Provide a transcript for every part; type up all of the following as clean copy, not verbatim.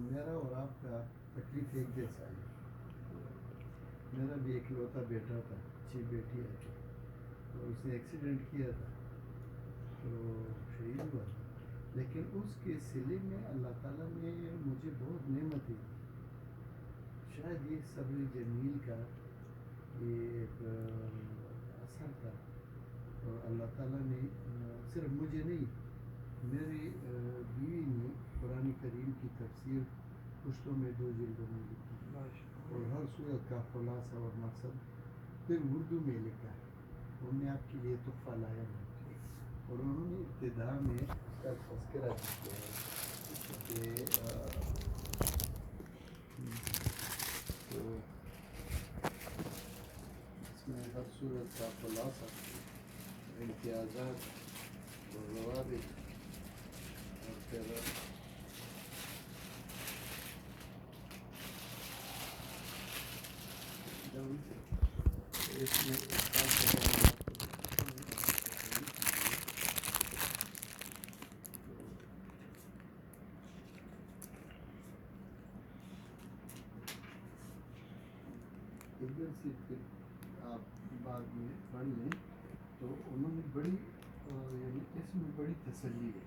میرا اور آپ کا تکلیف ایک جیسا ہے. میرا بھی اکلوتا بیٹا تھا, 6 بیٹی ہے, تو اس نے ایکسیڈنٹ کیا تھا تو شہید ہوا تھا. لیکن اس کے صلے میں اللہ تعالیٰ نے مجھے بہت نعمتیں دی. شاید یہ صبر جمیل کا یہ ایک اثر تھا. اور اللہ تعالیٰ نے صرف مجھے نہیں, میری بیوی نے قرآن کریم کی تفسیر پشتوں میں 2 جلدوں میں لکھی, اور ہر صورت کا خلاصہ اور مقصد پھر اردو میں لکھا ہے. اور میں آپ کے لیے تحفہ لایا ہوں. اور انہوں نے ابتدا میں اس کا تذکرہ کیا ہے کہ تو اس میں ہر صورت کا خلاصہ, امتیازات اور ضوابط, اور پھر اس میں ادھر سے پھر آپ بعد میں پڑھ لیں تو انہوں نے بڑی یعنی اس میں بڑی تسلی ہے.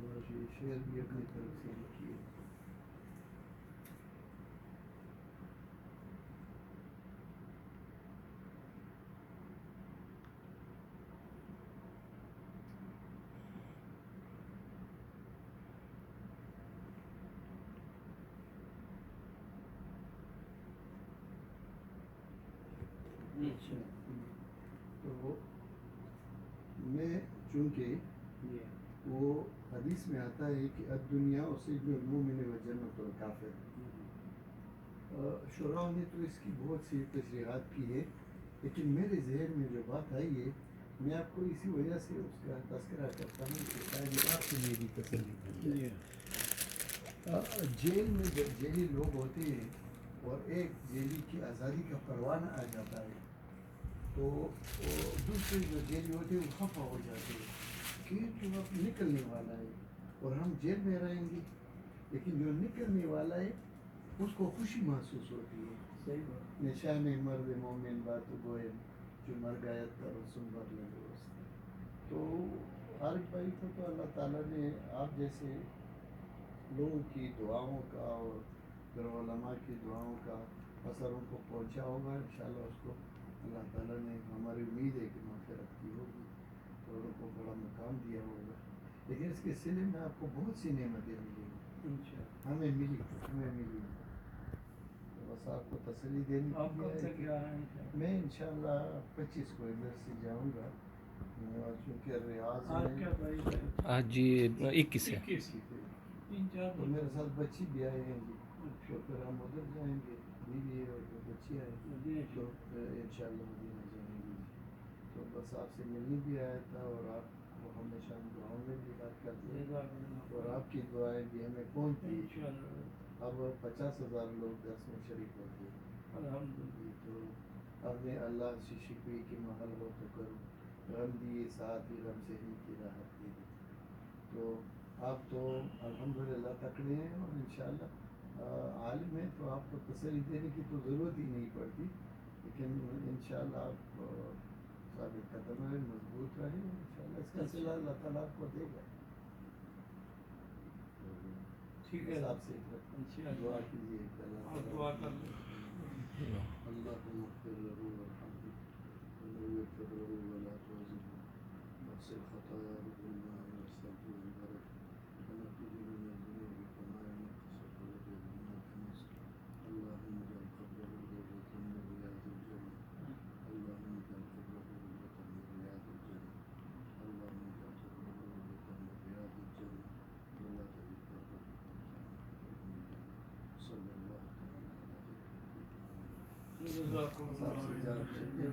اور یہ شعر بھی اپنی طرف سے لکھی ہے. تو میں چونکہ وہ حدیث میں آتا ہے کہ الدنیا سجن المؤمن و جنت الکافر, شراح نے تو اس کی بہت سی تشریحات کی ہے, لیکن میرے ذہن میں جو بات آئی ہے میں آپ کو اسی وجہ سے اس کا تذکرہ کرتا ہوں کہ شاید آپ سے میری تسلی بن جائے. جیل میں جب جیلی لوگ ہوتے ہیں اور ایک جیلی کی آزادی کا پروانہ آ جاتا ہے تو دوسرے جو جیلی ہوتے ہیں وہ خفا ہو جاتے ہیں کہ تو اب نکلنے والا ہے اور ہم جیل میں رہیں گے. لیکن جو نکلنے والا ہے اس کو خوشی محسوس ہوتی ہے. نشان مرد مومن بات گوئے جو مر گیا تر سنبر لگے. تو عارف بھائی کو تو اللہ تعالیٰ نے آپ جیسے لوگوں کی دعاؤں کا اور پھر علماء کی دعاؤں کا اثر ان کو پہنچا ہوگا. انشاءاللہ اس کو اللہ تعالیٰ نے, ہماری امید ہے کہ مغفرت کی ہوگی اور ان کو بڑا مقام دیا ہوگا. لیکن اس کے سلے میں آپ کو بہت سی نعمتیں ملیں گی. ہمیں ملی بس آپ کو تسلی دینی کی ہے. میں انشاءاللہ 25 کو ادھر سے جاؤں گا, چونکہ ریاض میں آج جی 21 ہے. تو میرے ساتھ بچی بھی آئے ہیں جی, تو پھر ہم ادھر جائیں گے, بیوی اور بچی آئے تو انشاءاللہ مدینہ جائیں گے. تو بس آپ سے ملنے بھی آیا تھا, اور آپ کو ہمیشہ دعاؤں میں بھی یاد کرتے ہیں, اور آپ کی دعائیں بھی ہمیں پہنچتی ہیں. اب 50,000 لوگ درس میں شریک ہوتے ہیں الحمدللہ. تو اب میں اللہ سے شکوے کی محل ہو تو کروں, غم دیے ساتھ ہی غم سے ہی کی راحت دے دی. تو آپ تو الحمدللہ تکڑے ہیں, اور انشاءاللہ عالم ہیں, تو آپ کو تسلی دینے کی تو ضرورت ہی نہیں پڑتی. لیکن انشاءاللہ آپ ثابت قدم رہیں, مضبوط رہیں, انشاءاللہ اس کا صلہ اللہ تعالیٰ آپ کو دے گا. ٹھیک ہے, آپ سے دعا کیجیے کہ اللہ تعالیٰ اللہم اغفر له وارحمه ونور قبره ولا تعذبه واغسل خطاياه بالماء والثلج والبرد ونقه من الذنوب كما ينقى الثلج من الدنس. اللهم اجعل قبره روضة من رياض الجنة. اللهم اجعل قبره روضة من رياض الجنة. اللهم اجعل قبره روضة من رياض الجنة ولا تجعل قبره صلى الله تعالى على خير.